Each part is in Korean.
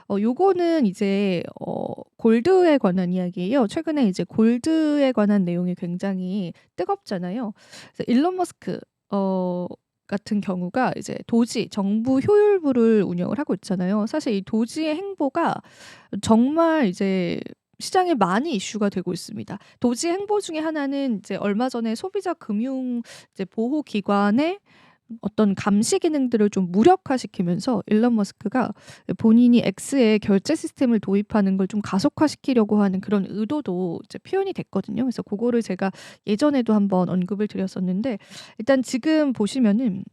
요거는 이제 골드에 관한 이야기예요. 최근에 이제 골드에 관한 내용이 굉장히 뜨겁잖아요. 그래서 일론 머스크 어 같은 경우가 이제 도지 정부 효율부를 운영을 하고 있잖아요. 사실 이 도지의 행보가 정말 이제 시장에 많이 이슈가 되고 있습니다. 도지의 행보 중에 하나는 이제 얼마 전에 소비자 금융 이제 보호 기관의 어떤 감시 기능들을 좀 무력화시키면서 일론 머스크가 본인이 X에 결제 시스템을 도입하는 걸 좀 가속화시키려고 하는 그런 의도도 이제 표현이 됐거든요. 그래서 그거를 제가 예전에도 한번 언급을 드렸었는데, 일단 지금 보시면은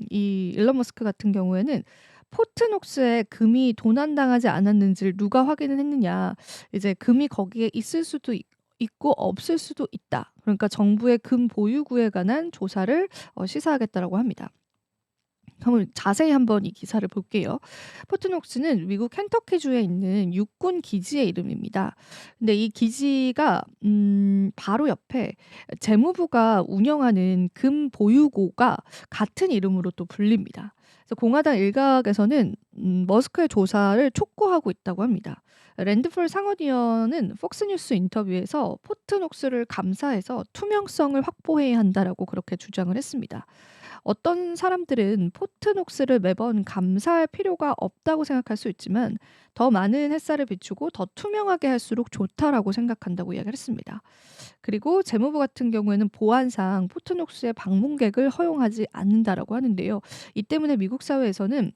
이 일론 머스크 같은 경우에는 포트녹스에 금이 도난당하지 않았는지를 누가 확인을 했느냐. 이제 금이 거기에 있을 수도 있고 없을 수도 있다. 그러니까 정부의 금 보유구에 관한 조사를 시사하겠다라고 합니다. 한번 자세히 한번 이 기사를 볼게요. 포트녹스는 미국 켄터키주에 있는 육군 기지의 이름입니다. 근데 이 기지가 바로 옆에 재무부가 운영하는 금 보유고가 같은 이름으로 또 불립니다. 그래서 공화당 일각에서는 머스크의 조사를 촉구하고 있다고 합니다. 랜드폴 상원의원은 폭스뉴스 인터뷰에서 포트녹스를 감사해서 투명성을 확보해야 한다라고 그렇게 주장을 했습니다. 어떤 사람들은 포트녹스를 매번 감사할 필요가 없다고 생각할 수 있지만 더 많은 햇살을 비추고 더 투명하게 할수록 좋다라고 생각한다고 이야기를 했습니다. 그리고 재무부 같은 경우에는 보안상 포트녹스의 방문객을 허용하지 않는다라고 하는데요. 이 때문에 미국 사회에서는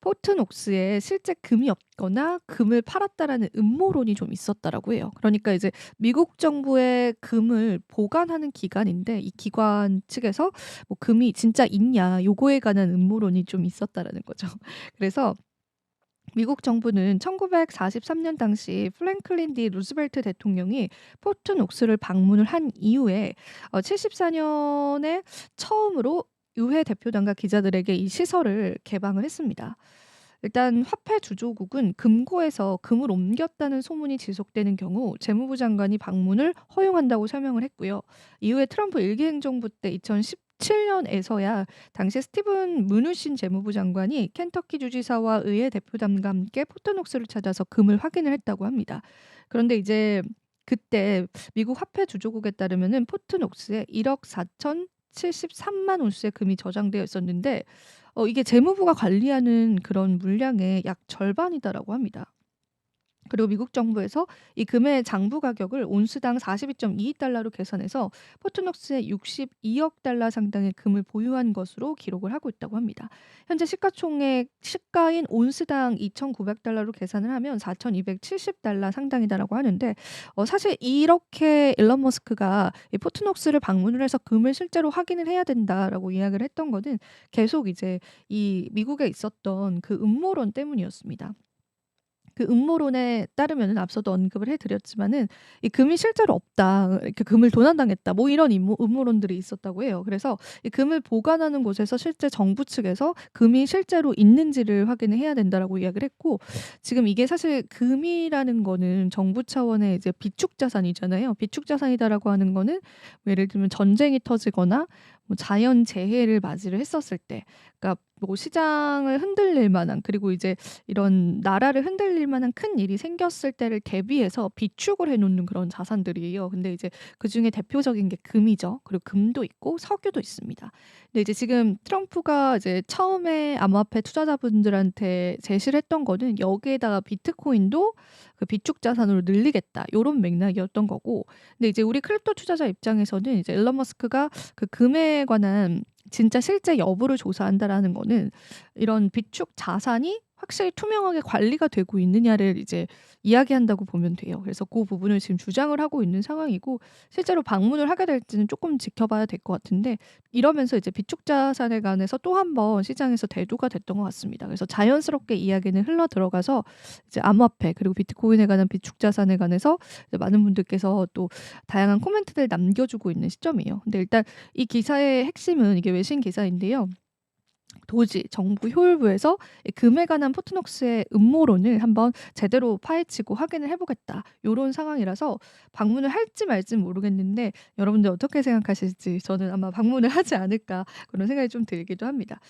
포트녹스에 실제 금이 없거나 금을 팔았다라는 음모론이 좀 있었다라고 해요. 그러니까 이제 미국 정부의 금을 보관하는 기관인데 이 기관 측에서 뭐 금이 진짜 있냐 요거에 관한 음모론이 좀 있었다라는 거죠. 그래서 미국 정부는 1943년 당시 플랭클린 디 루즈벨트 대통령이 포트녹스를 방문을 한 이후에 74년에 처음으로 의회 대표단과 기자들에게 이 시설을 개방을 했습니다. 일단 화폐 주조국은 금고에서 금을 옮겼다는 소문이 지속되는 경우 재무부 장관이 방문을 허용한다고 설명을 했고요. 이후에 트럼프 일기 행정부 때 2017년에서야 당시 스티븐 므누신 재무부 장관이 켄터키 주지사와 의회 대표단과 함께 포트녹스를 찾아서 금을 확인을 했다고 합니다. 그런데 이제 그때 미국 화폐 주조국에 따르면은 포트녹스에 1억 4,073만 온스의 금이 저장되어 있었는데 이게 재무부가 관리하는 그런 물량의 약 절반이다라고 합니다. 그리고 미국 정부에서 이 금의 장부 가격을 온스당 42.22달러로 계산해서 포트녹스에 62억 달러 상당의 금을 보유한 것으로 기록을 하고 있다고 합니다. 현재 시가총액 시가인 온스당 2,900달러로 계산을 하면 4,270달러 상당이다라고 하는데 사실 이렇게 일론 머스크가 이 포트녹스를 방문을 해서 금을 실제로 확인을 해야 된다라고 이야기를 했던 거는 계속 이제 이 미국에 있었던 그 음모론 때문이었습니다. 그 음모론에 따르면은 앞서도 언급을 해 드렸지만은 이 금이 실제로 없다. 이렇게 금을 도난당했다. 뭐 이런 음모론들이 있었다고 해요. 그래서 이 금을 보관하는 곳에서 실제 정부 측에서 금이 실제로 있는지를 확인을 해야 된다라고 이야기를 했고, 지금 이게 사실 금이라는 거는 정부 차원의 이제 비축 자산이잖아요. 비축 자산이다라고 하는 거는 뭐 예를 들면 전쟁이 터지거나 뭐 자연 재해를 맞이를 했었을 때, 그러니까 뭐 시장을 흔들릴 만한, 그리고 이제 이런 나라를 흔들릴 만한 큰 일이 생겼을 때를 대비해서 비축을 해 놓는 그런 자산들이에요. 근데 이제 그중에 대표적인 게 금이죠. 그리고 금도 있고 석유도 있습니다. 근데 이제 지금 트럼프가 이제 처음에 암호화폐 투자자분들한테 제시를 했던 거는 여기에다가 비트코인도 그 비축 자산으로 늘리겠다, 요런 맥락이었던 거고, 근데 이제 우리 크립토 투자자 입장에서는 이제 일론 머스크가 그 금에 관한 진짜 실제 여부를 조사한다라는 거는 이런 비축 자산이 확실히 투명하게 관리가 되고 있느냐를 이제 이야기한다고 보면 돼요. 그래서 그 부분을 지금 주장을 하고 있는 상황이고, 실제로 방문을 하게 될지는 조금 지켜봐야 될 것 같은데, 이러면서 이제 비축 자산에 관해서 또 한 번 시장에서 대두가 됐던 것 같습니다. 그래서 자연스럽게 이야기는 흘러 들어가서 이제 암호화폐 그리고 비트코인에 관한 비축 자산에 관해서 이제 많은 분들께서 또 다양한 코멘트를 남겨주고 있는 시점이에요. 근데 일단 이 기사의 핵심은 이게 외신 기사인데요. 도지 정부 효율부에서 이 금에 관한 포트녹스의 음모론을 한번 제대로 파헤치고 확인을 해보겠다, 요런 상황이라서 방문을 할지 말지 모르겠는데 여러분들 어떻게 생각하실지, 저는 아마 방문을 하지 않을까 그런 생각이 좀 들기도 합니다.